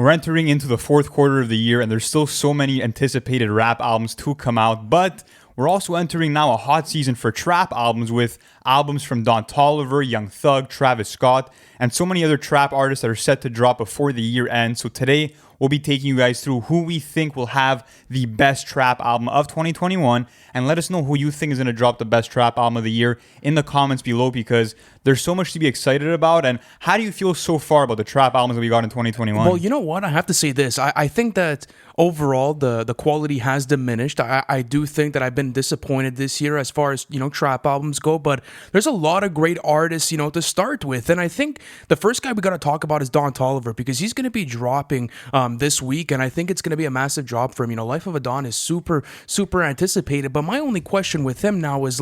We're entering into the fourth quarter of the year, and there's still so many anticipated rap albums to come out, but we're also entering now a hot season for trap albums with albums from Toliver, Young Thug, Travis Scott, and so many other trap artists that are set to drop before the year ends. So today, we'll be taking you guys through who we think will have the best trap album of 2021, and let us know who you think is going to drop the best trap album of the year in the comments below, because there's so much to be excited about. And how do you feel so far about the trap albums that we got in 2021? Well, you know what? I have to say this. I think that overall the quality has diminished. I do think that I've been disappointed this year as far as, trap albums go, but there's a lot of great artists, to start with. And I think the first guy we got to talk about is Toliver, because he's going to be dropping this week, and I think it's going to be a massive drop for him. Life of a Don is super, super anticipated, but my only question with him now is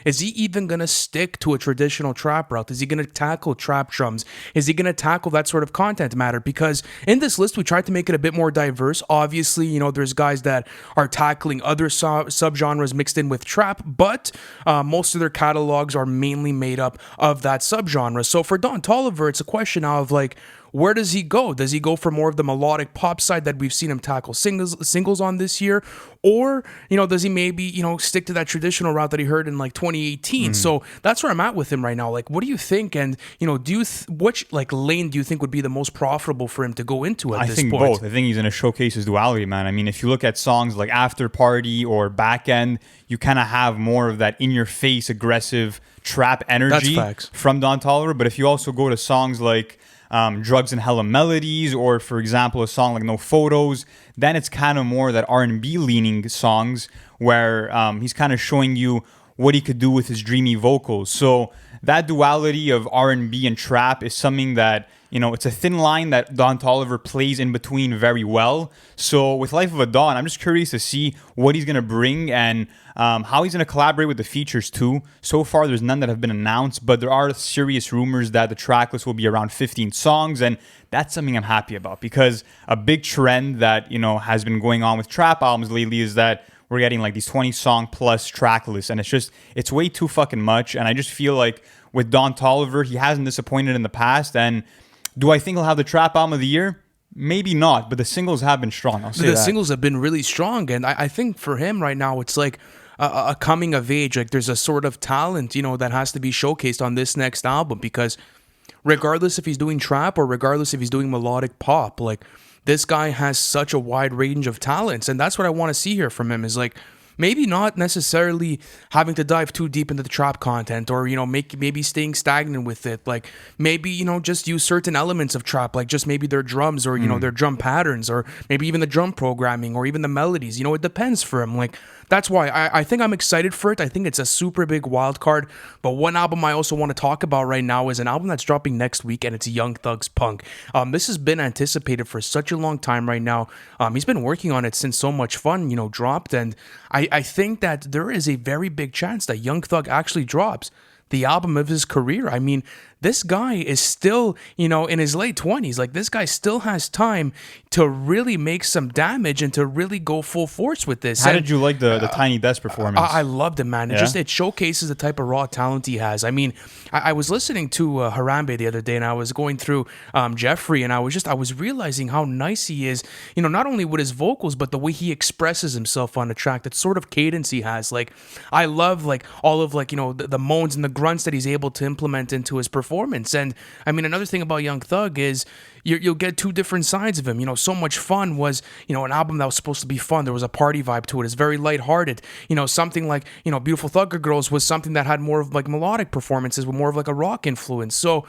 is he even going to stick to a traditional trap route? Is he going to tackle trap drums? Is he going to tackle that sort of content matter? Because in this list, we tried to make it a bit more diverse. Obviously, there's guys that are tackling other subgenres mixed in with trap, but most of their catalogs are mainly made up of that subgenre. So for Toliver, it's a question of where does he go? Does he go for more of the melodic pop side that we've seen him tackle singles on this year? Or, does he maybe, stick to that traditional route that he heard in 2018? So that's where I'm at with him right now. What do you think? And, which lane do you think would be the most profitable for him to go into at this point? I think both. I think he's going to showcase his duality, man. I mean, if you look at songs like After Party or Back End, you kind of have more of that in-your-face, aggressive trap energy from Toliver. But if you also go to songs like Drugs and Hella Melodies, or for example a song like No Photos, then it's kind of more that R&B leaning songs where he's kind of showing you what he could do with his dreamy vocals. So that duality of R&B and trap is something that, it's a thin line that Toliver plays in between very well. So with Life of a Don, I'm just curious to see what he's going to bring and how he's going to collaborate with the features too. So far, there's none that have been announced, but there are serious rumors that the track list will be around 15 songs, and that's something I'm happy about, because a big trend that, has been going on with trap albums lately is that we're getting these 20 song plus track lists, and it's way too fucking much. And I just feel like with Toliver, he hasn't disappointed in the past. And do I think he'll have the trap album of the year? Maybe not, but the singles have been strong. I'll say that. The singles have been really strong, and I think for him right now, it's a coming of age. There's a sort of talent, that has to be showcased on this next album, because regardless if he's doing trap or regardless if he's doing melodic pop, this guy has such a wide range of talents, and that's what I want to see here from him is maybe not necessarily having to dive too deep into the trap content, or maybe staying stagnant with it. Maybe just use certain elements of trap, just maybe their drums, or their drum patterns, or maybe even the drum programming, or even the melodies. It depends for him. That's why I think I'm excited for it. I think it's a super big wild card. But one album I also want to talk about right now is an album that's dropping next week, and it's Young Thug's Punk. This has been anticipated for such a long time right now. He's been working on it since So Much Fun, dropped, and I think that there is a very big chance that Young Thug actually drops the album of his career. I mean, this guy is still, in his late 20s. This guy still has time to really make some damage and to really go full force with this. How did you like the Tiny Desk performance? I loved it, man. It showcases the type of raw talent he has. I mean, I was listening to Harambe the other day, and I was going through Jeffrey, and I was realizing how nice he is, not only with his vocals, but the way he expresses himself on the track, that sort of cadence he has. I love all of the moans and the grunts that he's able to implement into his performance. And I mean, another thing about Young Thug is you'll get two different sides of him. So Much Fun was, an album that was supposed to be fun. There was a party vibe to it. It's very lighthearted. Something like, Beautiful Thugger Girls was something that had more of melodic performances with more of a rock influence. So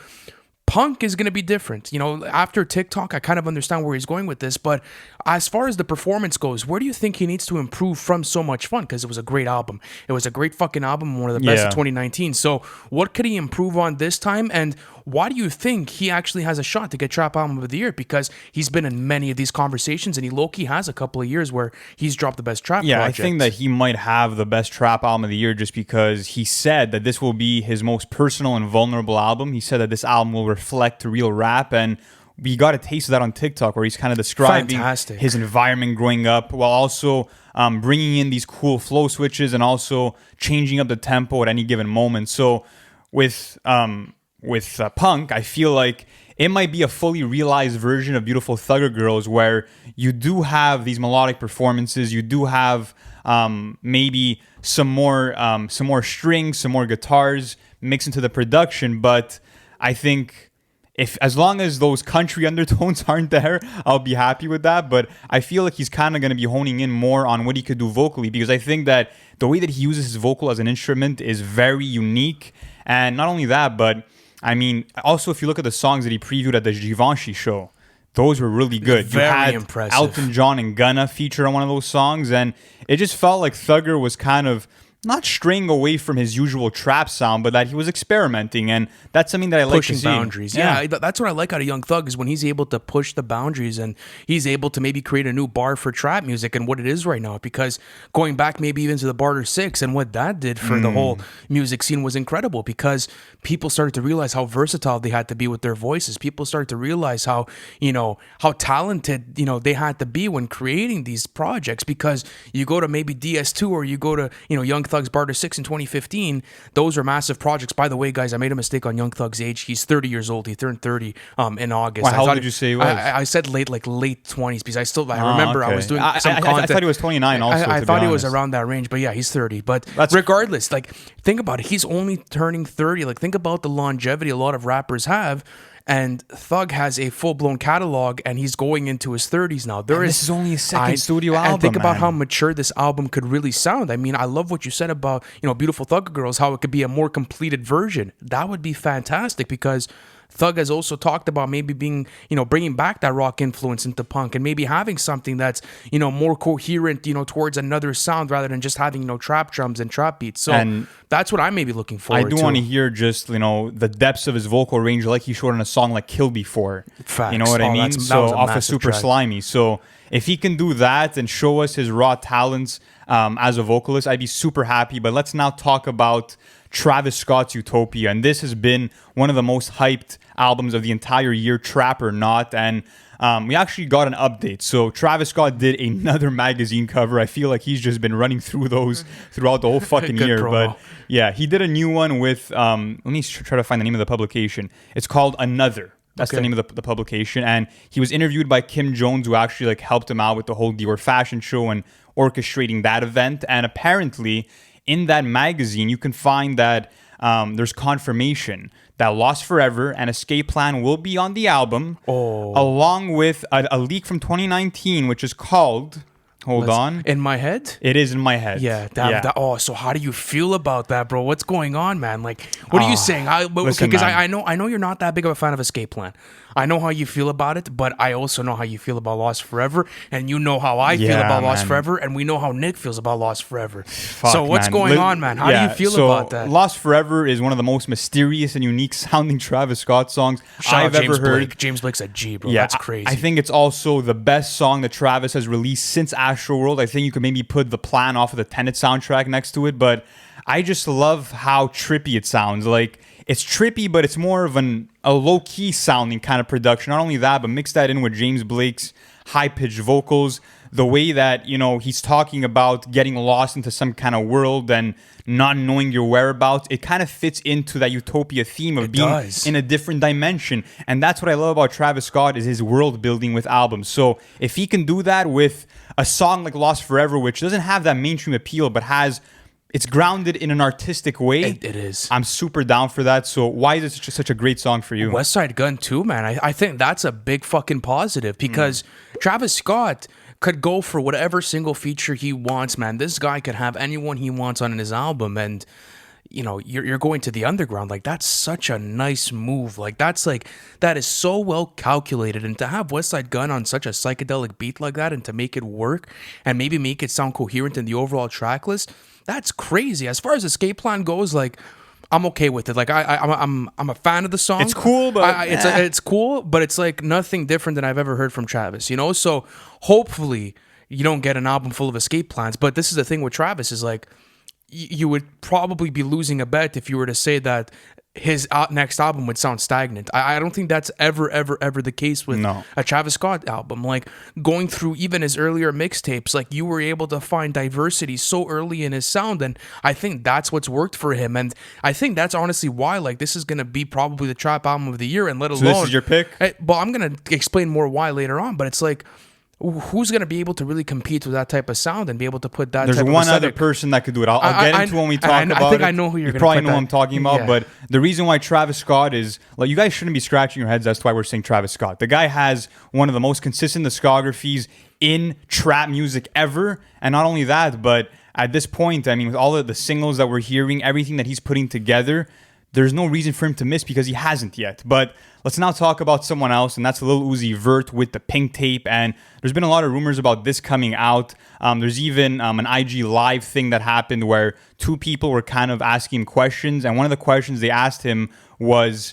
Punk is going to be different. After TikTok, I kind of understand where he's going with this, but as far as the performance goes, where do you think he needs to improve from So Much Fun? Because it was a great album. It was a great fucking album, one of the best of 2019. So what could he improve on this time? And why do you think he actually has a shot to get Trap Album of the Year? Because he's been in many of these conversations, and he low-key has a couple of years where he's dropped the best trap project. I think that he might have the best Trap Album of the Year just because he said that this will be his most personal and vulnerable album. He said that this album will reflect real rap, and we got a taste of that on TikTok where he's kind of describing his environment growing up while also bringing in these cool flow switches and also changing up the tempo at any given moment. So with Punk, I feel like it might be a fully realized version of Beautiful Thugger Girls, where you do have these melodic performances, you do have maybe some more strings, some more guitars mixed into the production. But I think as long as those country undertones aren't there, I'll be happy with that. But I feel like he's kind of going to be honing in more on what he could do vocally, because I think that the way that he uses his vocal as an instrument is very unique. And not only that, but I mean, also if you look at the songs that he previewed at the Givenchy show, those were really good. Very you had impressive. Elton John and Gunna feature on one of those songs, and it just felt like Thugger was kind of not straying away from his usual trap sound, but that he was experimenting, and that's something that I like to see. Pushing boundaries. Yeah, that's what I like out of Young Thug, is when he's able to push the boundaries and he's able to maybe create a new bar for trap music and what it is right now. Because going back maybe even to the Barter 6 and what that did for the whole music scene was incredible, because people started to realize how versatile they had to be with their voices. People started to realize how talented, they had to be when creating these projects, because you go to maybe DS2 or you go to, Young Thug's Barter 6 in 2015, those are massive projects. By the way, guys, I made a mistake on Young Thug's age. He's 30 years old. He turned 30 in August. How old did you say he was? I said late 20s, because I remember okay. I was doing some content. I thought he was 29 also, I thought he was around that range, but yeah, he's 30. But regardless, think about it. He's only turning 30. Think about the longevity a lot of rappers have. And Thug has a full-blown catalog, and he's going into his 30s now. This is only his second studio album. And think about how mature this album could really sound. I mean, I love what you said about, Beautiful Thugger Girls, how it could be a more completed version. That would be fantastic, because Thug has also talked about maybe being, bringing back that rock influence into punk, and maybe having something that's, more coherent, towards another sound, rather than just having, trap drums and trap beats. So that's what I may be looking forward to. I do want to hear just, the depths of his vocal range, like he showed on a song like Kill Before. Facts. You know what I mean? So off of Super track. Slimy. So if he can do that and show us his raw talents as a vocalist, I'd be super happy. But let's now talk about Travis Scott's Utopia. And this has been one of the most hyped albums of the entire year, trap or not. And we actually got an update. So Travis Scott did another magazine cover. I feel like he's just been running through those throughout the whole fucking year. Promo. But yeah, he did a new one with, let me try to find the name of the publication. It's called Another. That's the name of the publication. And he was interviewed by Kim Jones, who actually helped him out with the whole Dior fashion show and orchestrating that event. And apparently in that magazine, you can find that there's confirmation that Lost Forever and Escape Plan will be on the album, along with a leak from 2019, which is called... Hold on. In My Head? It is In My Head. Yeah. So how do you feel about that, bro? What's going on, man? What are you saying? Because I know you're not that big of a fan of Escape Plan. I know how you feel about it, but I also know how you feel about Lost Forever, and you know how I feel about Lost Forever, and we know how Nick feels about Lost Forever. So what's going on, man? How do you feel about that? Lost Forever is one of the most mysterious and unique sounding Travis Scott songs I've ever heard. James Blake's a G, bro. That's crazy. I think it's also the best song that Travis has released since Astroworld. I think you could maybe put The Plan off of the Tenet soundtrack next to it, but I just love how trippy it sounds. It's trippy, but it's more of a low-key sounding kind of production. Not only that, but mix that in with James Blake's high-pitched vocals, the way that, he's talking about getting lost into some kind of world and not knowing your whereabouts. It kind of fits into that Utopia theme of being in a different dimension. And that's what I love about Travis Scott, is his world building with albums. So if he can do that with a song like Lost Forever, which doesn't have that mainstream appeal, but it's grounded in an artistic way. It is. I'm super down for that. So why is it such a great song for you? West Side Gun too, man. I think that's a big fucking positive, because Travis Scott could go for whatever single feature he wants, man. This guy could have anyone he wants on his album, and you're going to the underground. That's such a nice move. That is so well calculated, and to have West Side Gun on such a psychedelic beat like that, and to make it work and maybe make it sound coherent in the overall track list, that's crazy. As far as Escape Plan goes, I'm okay with it. I'm a fan of the song. It's cool, but it's cool, but it's nothing different than I've ever heard from Travis. So hopefully you don't get an album full of escape plans. But this is the thing with Travis, is you would probably be losing a bet if you were to say that his next album would sound stagnant. I don't think that's ever the case with a Travis Scott album. Like, going through even his earlier mixtapes, like, you were able to find diversity so early in his sound, and I think that's what's worked for him. And I think that's honestly why, like, this is gonna be probably the trap album of the year, and let alone. So this is your pick? Well, I'm gonna explain more why later on, but it's like, who's going to be able to really compete with that type of sound and be able to put that There's type of one other person that could do it. I'll get into when we talk about it. I think I know who you're going to probably know who I'm talking about, but the reason why Travis Scott is, like, you guys shouldn't be scratching your heads as to why we're saying Travis Scott. The guy has one of the most consistent discographies in trap music ever, and not only that, but at this point, I mean, with all of the singles that we're hearing, everything that he's putting together, there's no reason for him to miss because he hasn't yet. But let's now talk about someone else, and that's Lil Uzi Vert with the Pink Tape. And there's been a lot of rumors about this coming out. There's even an IG Live thing that happened where two people were kind of asking him questions. And one of the questions they asked him was,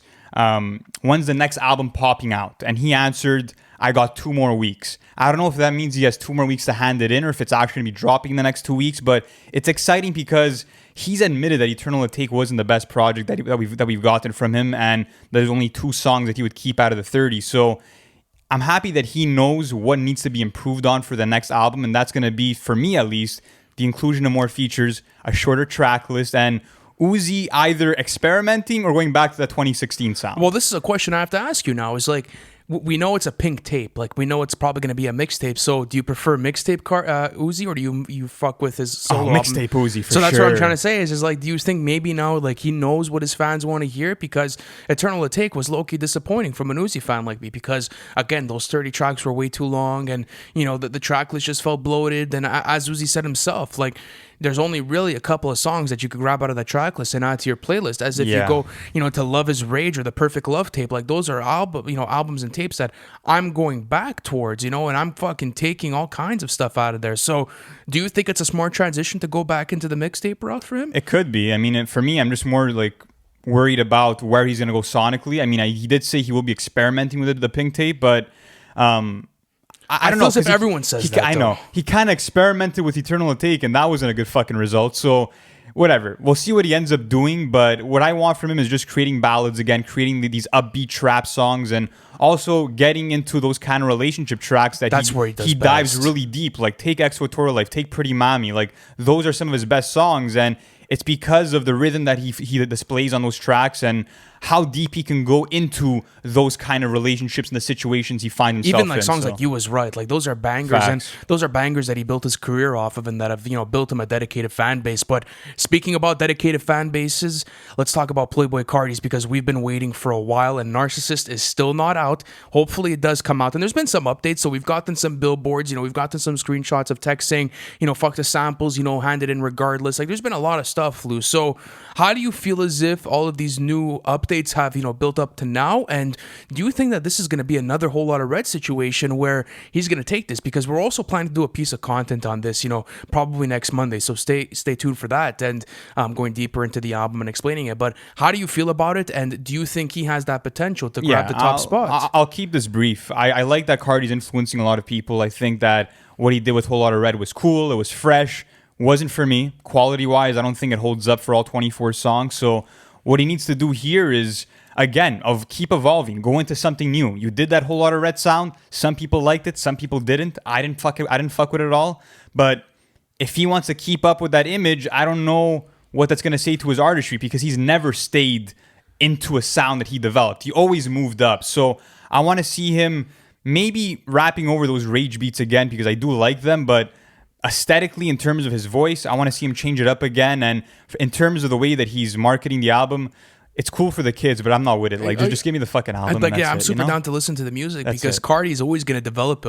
when's the next album popping out? And he answered, I got 2 more weeks. I don't know if that means he has 2 more weeks to hand it in or if it's actually going to be dropping in the next 2 weeks, but it's exciting because he's admitted that Eternal Take wasn't the best project that we've gotten from him, and there's only 2 songs that he would keep out of the 30. So I'm happy that he knows what needs to be improved on for the next album, and that's going to be, for me at least, the inclusion of more features, a shorter track list, and Uzi either experimenting or going back to the 2016 sound. Well, this is a question I have to ask you now. Is like, we know it's a Pink Tape. Like, we know it's probably going to be a mixtape. So do you prefer mixtape Uzi, or do you fuck with his solo album? Mixtape Uzi, for sure. So that's what I'm trying to say is like, do you think maybe now, like, he knows what his fans want to hear? Because Eternal Take was low-key disappointing from an Uzi fan like me, because, again, those 30 tracks were way too long, and, you know, the track list just felt bloated. And as Uzi said himself, like, there's only really a couple of songs that you could grab out of that track list and add to your playlist. As if you go, you know, to Love Is Rage or The Perfect Love Tape. Like, those are albums and tapes that I'm going back towards, you know, and I'm fucking taking all kinds of stuff out of there. So do you think it's a smart transition to go back into the mixtape route for him? It could be. I mean, for me, I'm just more like worried about where he's going to go sonically. I mean, he did say he will be experimenting with the Pink Tape, but I don't know. If everyone says that, I know. He kind of experimented with Eternal Take, and that wasn't a good fucking result. So, whatever. We'll see what he ends up doing. But what I want from him is just creating ballads again, creating these upbeat trap songs, and also getting into those kind of relationship tracks that he dives really deep. Like, take Exquatorial Life, take Pretty Mommy. Like, those are some of his best songs, and it's because of the rhythm that he displays on those tracks and how deep he can go into those kind of relationships and the situations he finds himself in. Even like songs like You Was Right, like, those are bangers. Facts. And those are bangers that he built his career off of and that have, you know, built him a dedicated fan base. But speaking about dedicated fan bases, let's talk about Playboi Carti's, because we've been waiting for a while and Narcissist is still not out. Hopefully it does come out. And there's been some updates. So we've gotten some billboards, you know, we've gotten some screenshots of text saying, you know, fuck the samples, you know, hand it in regardless. Like, there's been a lot of stuff, Lou. So how do you feel as if all of these new updates have, you know, built up to now? And do you think that this is going to be another Whole Lotta Red situation where he's going to take this? Because we're also planning to do a piece of content on this, you know, probably next Monday. So stay tuned for that, and going deeper into the album and explaining it. But how do you feel about it? And do you think he has that potential to grab the top spots? I'll keep this brief. I like that Carti's influencing a lot of people. I think that what he did with Whole Lotta Red was cool. It was fresh. Wasn't for me. Quality-wise, I don't think it holds up for all 24 songs. So what he needs to do here is, again, keep evolving, go into something new. You did that Whole Lotta Red sound. Some people liked it, some people didn't. I didn't fuck with it at all. But if he wants to keep up with that image, I don't know what that's going to say to his artistry, because he's never stayed into a sound that he developed. He always moved up. So I want to see him maybe rapping over those rage beats again, because I do like them, but aesthetically, in terms of his voice, I want to see him change it up again. And in terms of the way that he's marketing the album, it's cool for the kids, but I'm not with it. Like, just give me the fucking album. Like, I'm super down to listen to the music, because Carti is always going to develop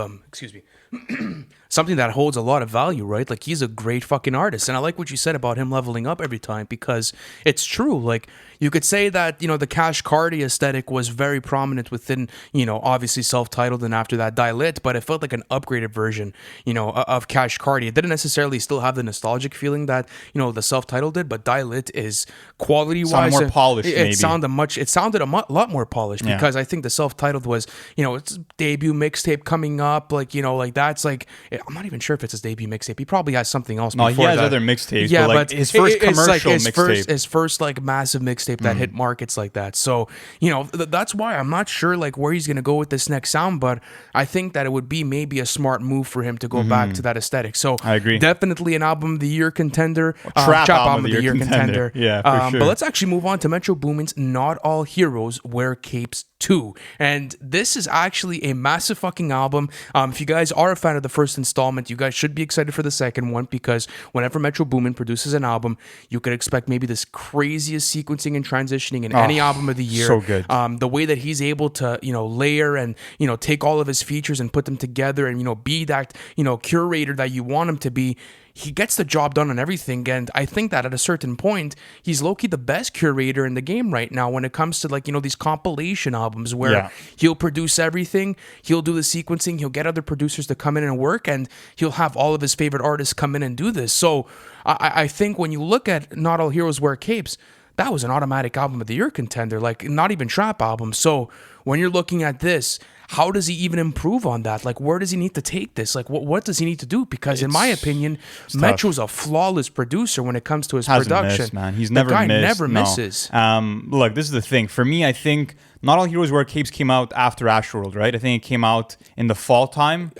something that holds a lot of value, right? Like, he's a great fucking artist. And I like what you said about him leveling up every time, because it's true. Like, you could say that, you know, the Cash Carti aesthetic was very prominent within, you know, obviously Self-Titled and after that Die Lit, but it felt like an upgraded version, you know, of Cash Carti. It didn't necessarily still have the nostalgic feeling that, you know, the Self-Titled did, but Die Lit is quality-wise. More polished. maybe. It sounded a lot more polished because I think the self-titled was, it's debut mixtape coming up, like, like that's like, I'm not even sure if it's his debut mixtape. He probably has something else. No, he has other mixtapes. Yeah, but his first commercial mixtape, his first like massive mixtape that hit markets like that. So that's why I'm not sure like where he's gonna go with this next sound, but I think that it would be maybe a smart move for him to go back to that aesthetic. So I agree. Definitely an album of the year contender, trap album of the year contender. Yeah, for sure. But let's actually move on to Metro Boomin's "Not All Heroes Wear Capes 2." And this is actually a massive fucking album. If you guys are a fan of the first installment, you guys should be excited for the second one, because whenever Metro Boomin produces an album, you could expect maybe this craziest sequencing and transitioning in any album of the year. So good. The way that he's able to, layer and, take all of his features and put them together and, be that, curator that you want him to be. He gets the job done on everything, and I think that at a certain point, he's low-key the best curator in the game right now when it comes to, like, these compilation albums where he'll produce everything, he'll do the sequencing, he'll get other producers to come in and work, and he'll have all of his favorite artists come in and do this. So I think when you look at Not All Heroes Wear Capes, that was an automatic album of the year contender, like not even trap album. So when you're looking at this, how does he even improve on that? Like, where does he need to take this? Like, what does he need to do? Because in my opinion, Metro's a flawless producer when it comes to his production. Missed, man. He's never missed. The guy never misses. Look, this is the thing. For me, I think Not All Heroes Wear Capes came out after Astroworld, right? I think it came out in the fall time.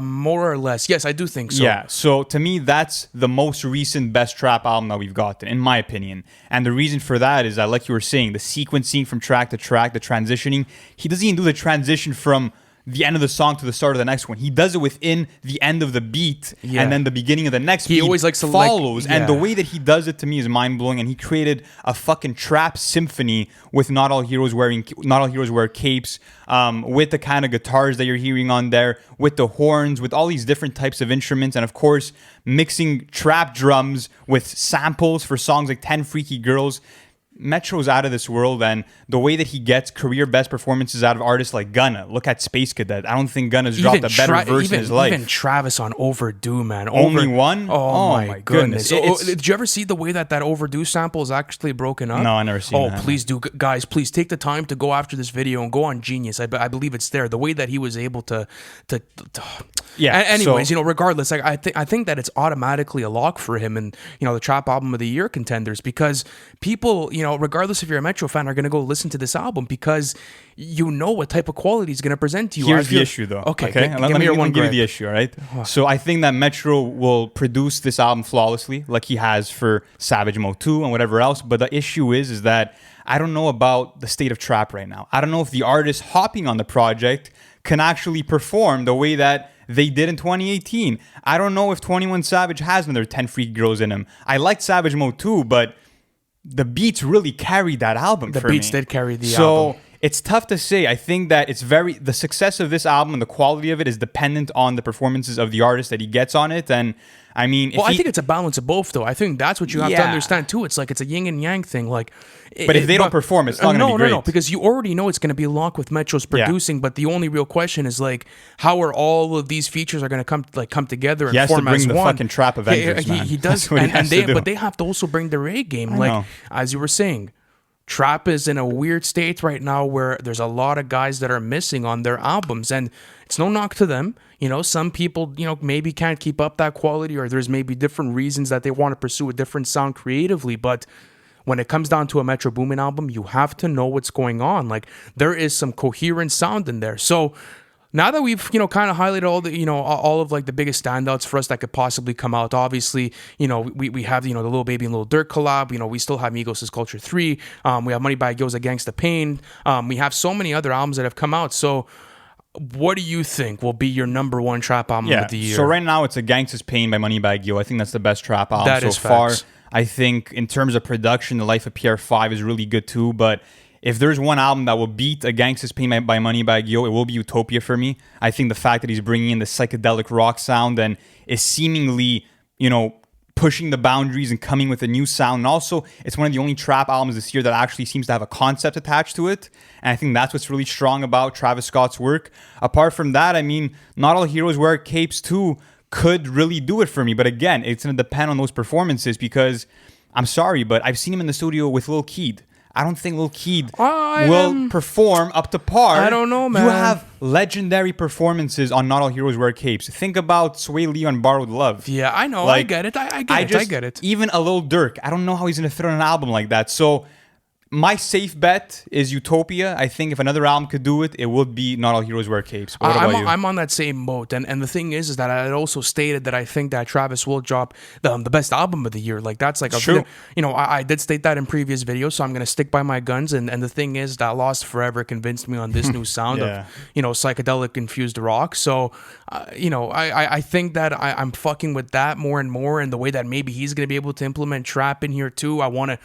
More or less. Yes, I do think so. Yeah, so to me, that's the most recent best trap album that we've gotten, in my opinion. And the reason for that is that, like you were saying, the sequencing from track to track, the transitioning, he doesn't even do the transition from the end of the song to the start of the next one. He does it within the end of the beat, and then the beginning of the next beat always likes to follows. And the way that he does it to me is mind-blowing, and he created a fucking trap symphony with Not All Heroes Wear Capes, with the kind of guitars that you're hearing on there, with the horns, with all these different types of instruments, and of course, mixing trap drums with samples for songs like 10 Freaky Girls. Metro's out of this world, and the way that he gets career best performances out of artists like Gunna. Look at Space Cadet. I don't think Gunna's dropped a better verse in his life. Even Travis on Overdue, man. Only one? Oh my goodness. Did you ever see the way that Overdue sample is actually broken up? No, I never seen that. Oh, please do. Guys, please take the time to go after this video and go on Genius. I believe it's there. The way that he was able to yeah. Anyways, regardless, I think that it's automatically a lock for him and, the trap album of the year contenders, because people, regardless if you're a Metro fan, are going to go listen to this album because what type of quality he's going to present to you. Here's the issue, though. Okay. Let me give you the issue, all right? So I think that Metro will produce this album flawlessly, like he has for Savage Mode 2 and whatever else. But the issue is that I don't know about the state of trap right now. I don't know if the artists hopping on the project can actually perform the way that they did in 2018. I don't know if 21 Savage has another 10 Freak Girls in him. I liked Savage Mode 2, but the beats really carried that album for me. The beats did carry the album. So it's tough to say. I think that the success of this album and the quality of it is dependent on the performances of the artist that he gets on it. And I mean, I think it's a balance of both, though. I think that's what you have to understand too. It's like it's a yin and yang thing. Like, but if they don't perform, it's not going to be great. No, because you already know it's going to be a lock with Metro's producing. But the only real question is like, how are all of these features are going to come together and form as one? He has to bring the fucking trap Avengers, man. He does, but they have to also bring their A game. Like as you were saying, trap is in a weird state right now where there's a lot of guys that are missing on their albums, and it's no knock to them. Some people, maybe can't keep up that quality, or there's maybe different reasons that they want to pursue a different sound creatively. But when it comes down to a Metro Boomin album, you have to know what's going on. Like, there is some coherent sound in there. So now that we've, kind of highlighted all the, all of like the biggest standouts for us that could possibly come out, obviously, we have, the Lil Baby and Lil Durk collab, we still have Migos' Culture 3, we have Moneybagg Yo's Gangsta Pain, we have so many other albums that have come out. So what do you think will be your number one trap album of the year? So right now it's a Gangsta's Pain by Moneybagg Yo. I think that's the best trap album that so is far. Facts. I think in terms of production, The Life of PR5 is really good too, but if there's one album that will beat A Gangsta's Pain by Moneybagg Yo, it will be Utopia for me. I think the fact that he's bringing in the psychedelic rock sound and is seemingly, pushing the boundaries and coming with a new sound. And also, it's one of the only trap albums this year that actually seems to have a concept attached to it. And I think that's what's really strong about Travis Scott's work. Apart from that, I mean, Not All Heroes Wear Capes 2 could really do it for me. But again, it's going to depend on those performances because, I'm sorry, but I've seen him in the studio with Lil Keed. I don't think Lil Keed will perform up to par. I don't know, man. You have legendary performances on Not All Heroes Wear Capes. Think about Sway Lee on Borrowed Love. Yeah, I know. Like, I get it. I get it. Even a Lil Durk, I don't know how he's going to fit on an album like that. So my safe bet is Utopia. I think if another album could do it, it would be Not All Heroes Wear Capes. What about you? I'm on that same boat, and the thing is that I had also stated that I think that Travis will drop the best album of the year. Like that's like true. You know, I did state that in previous videos, so I'm gonna stick by my guns. And the thing is that Lost Forever convinced me on this new sound of psychedelic infused rock. So I think that I'm fucking with that more and more, and the way that maybe he's gonna be able to implement trap in here too. I wanna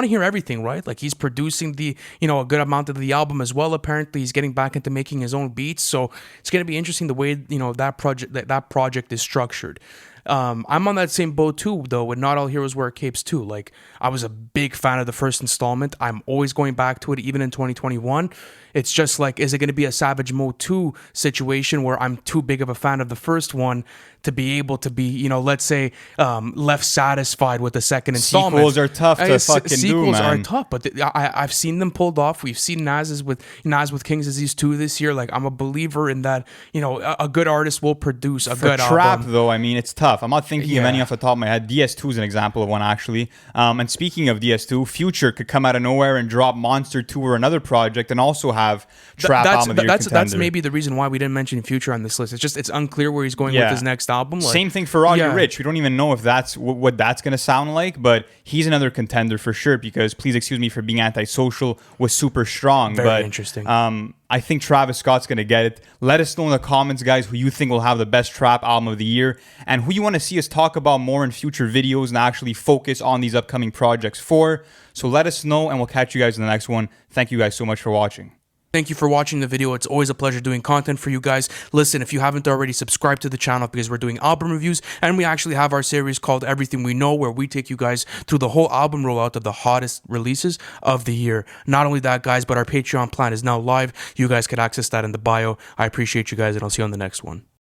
hear everything, right? Like he's producing a good amount of the album as well. Apparently he's getting back into making his own beats, so it's going to be interesting the way that project is structured. I'm on that same boat too, though, with Not All Heroes Wear Capes too. Like I was a big fan of the first installment. I'm always going back to it, even in 2021. It's just like, is it going to be a Savage Mode 2 situation where I'm too big of a fan of the first one to be able to be, let's say, left satisfied with the second installment? Sequels are tough to fucking do, man. Sequels are tough, but I've seen them pulled off. We've seen Nas with King's Disease 2 this year. Like, I'm a believer in that, a good artist will produce a good album. For trap, album. though, I mean, it's tough. I'm not thinking of any off the top of my head. DS2 is an example of one, actually. And speaking of DS2, Future could come out of nowhere and drop Monster 2 or another project and also have trap album of the year contender. That's maybe the reason why we didn't mention Future on this list. It's unclear where he's going with his next album. Like, same thing for Roddy Ricch. We don't even know if that's what that's going to sound like, but he's another contender for sure, because Please Excuse Me for Being Antisocial was super strong. Very interesting. I think Travis Scott's going to get it. Let us know in the comments, guys, who you think will have the best trap album of the year and who you want to see us talk about more in future videos and actually focus on these upcoming projects for. So let us know, and we'll catch you guys in the next one. Thank you guys so much for watching. Thank you for watching the video. It's always a pleasure doing content for you guys. Listen, if you haven't already, subscribe to the channel, because we're doing album reviews, and we actually have our series called Everything We Know, where we take you guys through the whole album rollout of the hottest releases of the year. Not only that, guys, but our Patreon plan is now live. You guys can access that in the bio. I appreciate you guys, and I'll see you on the next one.